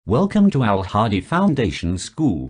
Welcome to Al Hadi Foundation School.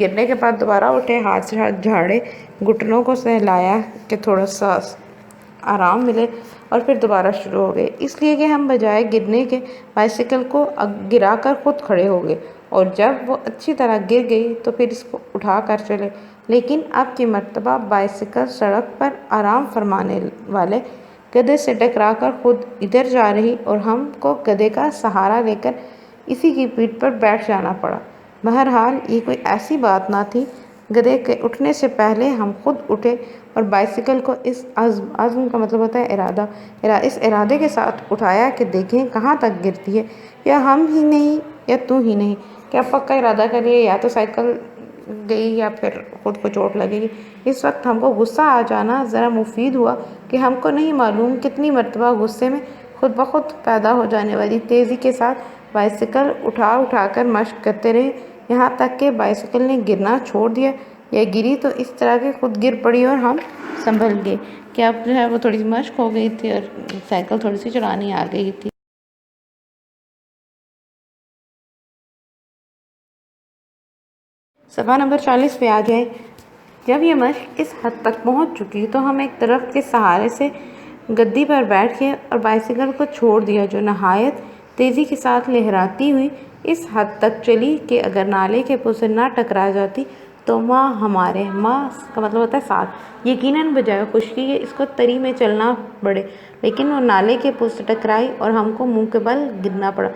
گرنے کے بعد دوبارہ اٹھے، ہاتھ سے ہاتھ جھاڑے، گھٹنوں کو سہلایا کہ تھوڑا سا آرام ملے، اور پھر دوبارہ شروع ہو گئے، اس لیے کہ ہم بجائے گرنے کے بائسیکل کو گرا کر خود کھڑے ہو گئے، اور جب وہ اچھی طرح گر گئی تو پھر اس کو اٹھا کر چلے۔ لیکن اب کی مرتبہ بائسیکل سڑک پر آرام فرمانے والے گدھے سے ٹکرا کر خود ادھر جا رہی، اور ہم کو گدھے کا سہارا لے کر اسی کی پیٹھ پر بیٹھ جانا پڑا۔ بہرحال یہ کوئی ایسی بات نہ تھی، گدھے کے اٹھنے سے پہلے ہم خود اٹھے اور بائسیکل کو اس عزم کا مطلب ہوتا ہے ارادہ، اس ارادے کے ساتھ اٹھایا کہ دیکھیں کہاں تک گرتی ہے، یا ہم ہی نہیں یا تو ہی نہیں، کیا پکا ارادہ کر لیا یا تو سائیکل گئی یا پھر خود کو چوٹ لگے گی۔ اس وقت ہم کو غصہ آ جانا ذرا مفید ہوا کہ ہم کو نہیں معلوم کتنی مرتبہ غصے میں خود بخود پیدا ہو جانے والی تیزی کے ساتھ بائسیکل اٹھا کر مشق کرتے رہے، یہاں تک کہ بائسیکل نے گرنا چھوڑ دیا، یا گری تو اس طرح کہ خود گر پڑی اور ہم سنبھل گئے کہ اب جو ہے وہ تھوڑی سی مشق ہو گئی تھی اور سائیکل تھوڑی سی چلانی آ گئی تھی۔ صفحہ نمبر 40 پہ آ جائے۔ جب یہ مشق اس حد تک پہنچ چکی تو ہم ایک درخت کے سہارے سے گدی پر بیٹھ گئے اور بائسیکل کو چھوڑ دیا، جو نہایت تیزی کے ساتھ لہراتی ہوئی اس حد تک چلی کہ اگر نالے کے پل سے نہ ٹکرا جاتی تو ماں کا مطلب ہوتا ہے ساتھ، یقیناً بجائے خشکی کے اس کو تری میں چلنا پڑے، لیکن وہ نالے کے پل سے ٹکرائی اور ہم کو منہ کے بل گرنا پڑا۔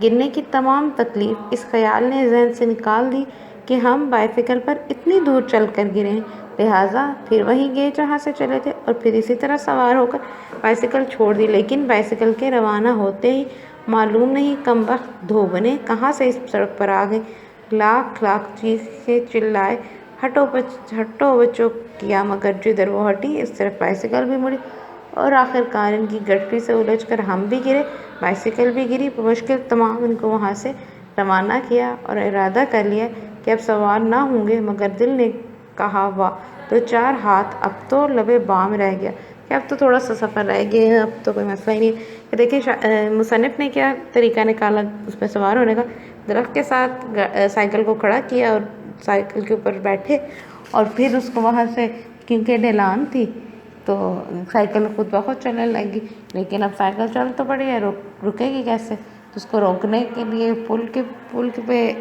گرنے کی تمام تکلیف اس خیال نے ذہن سے نکال دی کہ ہم بائسیکل پر اتنی دور چل کر گرے ہیں، لہٰذا پھر وہیں گئے جہاں سے چلے تھے اور پھر اسی طرح سوار ہو کر بائسیکل چھوڑ دی۔ لیکن بائسیکل کے روانہ ہوتے ہی معلوم نہیں کمبخت دھوبنے کہاں سے اس سڑک پر آ گئے، لاکھ چیخے چلائے، ہٹو بچو کیا، مگر جدھر وہ ہٹی اس طرف بائسیکل بھی مڑی، اور آخر کار ان کی گٹھری سے الجھ کر ہم بھی گرے، بائسیکل بھی گری۔ بمشکل تمام ان کو وہاں سے روانہ کیا اور ارادہ کر لیا کہ اب سوار نہ ہوں گے، مگر دل نے کہا واہ، دو چار ہاتھ اب تو لبے بام رہ گیا کہ اب تو تھوڑا سا سفر رہ گیا، اب تو کوئی مسئلہ ہی نہیں ہے۔ دیکھیں مصنف نے کیا طریقہ نکالا اس پہ سوار ہونے کا، درخت کے ساتھ سائیکل کو کھڑا کیا اور سائیکل کے اوپر بیٹھے، اور پھر اس کو وہاں سے کیونکہ ڈھلان تھی تو سائیکل خود بخود چلنے لگی، لیکن اب سائیکل چل تو پڑی ہے، رکے گی کیسے؟ تو اس کو روکنے کے لیے پل پہ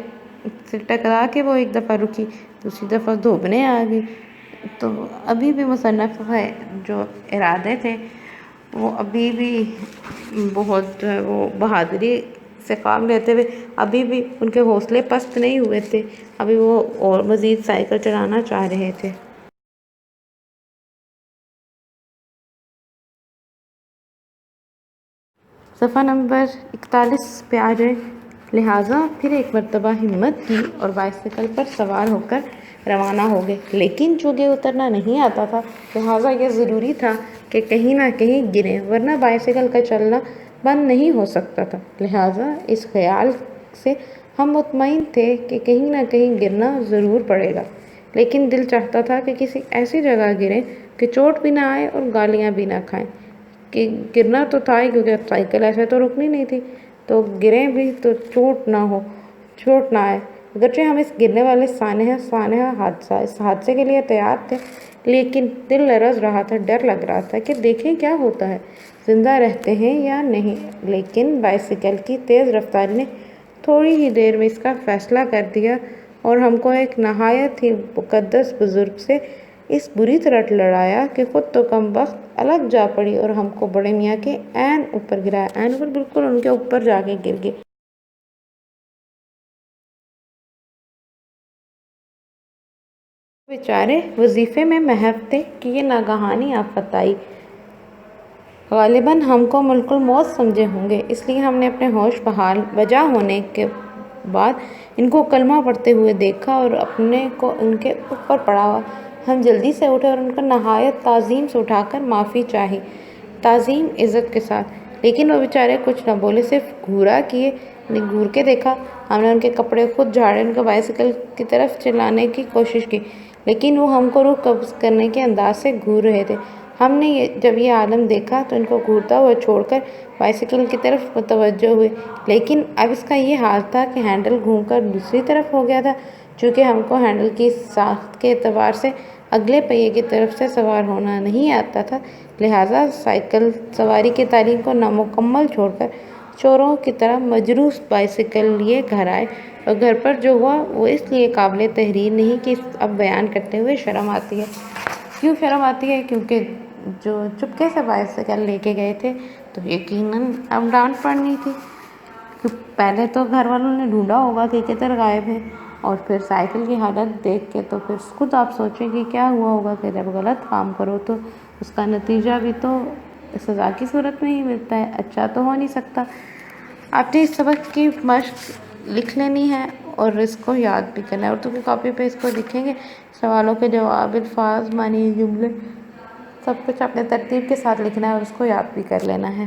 سے ٹکرا کے وہ ایک دفعہ رکی، دوسری دفعہ دھوبنے آ گئی۔ تو ابھی بھی مصنف ہے جو ارادے تھے وہ ابھی بھی بہت وہ بہادری سے کام لیتے ہوئے ابھی بھی ان کے حوصلے پست نہیں ہوئے تھے، ابھی وہ اور مزید سائیکل چلانا چاہ رہے تھے۔ صفحہ نمبر 41 پہ آ جائے۔ لہٰذا پھر ایک مرتبہ ہمت کی اور بائسیکل پر سوار ہو کر روانہ ہو گئے، لیکن چونکہ اترنا نہیں آتا تھا لہٰذا یہ ضروری تھا کہ کہیں نہ کہیں گریں، ورنہ بائسیکل کا چلنا بند نہیں ہو سکتا تھا۔ لہٰذا اس خیال سے ہم مطمئن تھے کہ کہیں نہ کہیں گرنا ضرور پڑے گا، لیکن دل چاہتا تھا کہ کسی ایسی جگہ گریں کہ چوٹ بھی نہ آئے اور گالیاں بھی نہ کھائیں، کہ گرنا تو تھا ہی کیونکہ سائیکل ایسے تو رکنی نہیں تھی، تو گریں بھی تو چوٹ نہ آئے۔ اگرچہ ہم اس گرنے والے سانحہ اس حادثے کے لیے تیار تھے، لیکن دل لرز رہا تھا، ڈر لگ رہا تھا کہ دیکھیں کیا ہوتا ہے، زندہ رہتے ہیں یا نہیں۔ لیکن بائسیکل کی تیز رفتاری نے تھوڑی ہی دیر میں اس کا فیصلہ کر دیا، اور ہم کو ایک نہایت ہی مقدس بزرگ سے اس بری طرح لڑایا کہ خود تو کم بخت الگ جا پڑی اور ہم کو بڑے میاں کے عین اوپر گرایا، عین اوپر بالکل ان کے اوپر جا کے گر گئے۔ بیچارے وظیفے میں محو تھے کہ یہ ناگہانی آفت آئی، غالباً ہم کو ملک الموت سمجھے ہوں گے، اس لیے ہم نے اپنے ہوش بجا ہونے کے بعد ان کو کلمہ پڑھتے ہوئے دیکھا اور اپنے کو ان کے اوپر پڑا ہوا۔ ہم جلدی سے اٹھے اور ان کو نہایت تعظیم سے اٹھا کر معافی چاہی، تعظیم عزت کے ساتھ، لیکن وہ بیچارے کچھ نہ بولے، صرف گھور کے دیکھا۔ ہم نے ان کے کپڑے خود جھاڑے، ان کو بائسیکل کی طرف چلانے کی کوشش کی، لیکن وہ ہم کو روح قبض کرنے کے انداز سے گھور رہے تھے۔ ہم نے جب یہ عالم دیکھا تو ان کو گھورتا ہوا چھوڑ کر بائسیکل کی طرف متوجہ ہوئے، لیکن اب اس کا یہ حال تھا کہ ہینڈل گھوم کر دوسری طرف ہو گیا تھا۔ چونکہ ہم کو ہینڈل کی ساخت کے اعتبار سے اگلے پہیے کی طرف سے سوار ہونا نہیں آتا تھا، لہٰذا سائیکل سواری کی تعلیم کو نامکمل چھوڑ کر چوروں کی طرح مجروح بائسیکل لیے گھر آئے، اور گھر پر جو ہوا وہ اس لیے قابل تحریر نہیں کہ اب بیان کرتے ہوئے شرم آتی ہے۔ کیوں شرم آتی ہے؟ کیونکہ جو چپکے سے بائسیکل لے کے گئے تھے تو یقیناً اب ڈانٹ پڑنی تھی۔ پہلے تو گھر والوں نے ڈھونڈا ہوگا کہ کدھر غائب ہے، اور پھر سائیکل کی حالت دیکھ کے تو پھر خود آپ سوچیں کہ کیا ہوا ہوگا کہ جب غلط کام کرو تو اس کا نتیجہ بھی تو سزا کی صورت میں ہی ملتا ہے، اچھا تو ہو نہیں سکتا۔ آپ نے اس سبق کی مشق لکھ لینی ہے اور اس کو یاد بھی کرنا ہے۔ اردو کی کاپی پہ اس کو لکھیں گے، سوالوں کے جواب، الفاظ، معنی، جملے، سب کچھ اپنے ترتیب کے ساتھ لکھنا ہے اور اس کو یاد بھی کر لینا ہے۔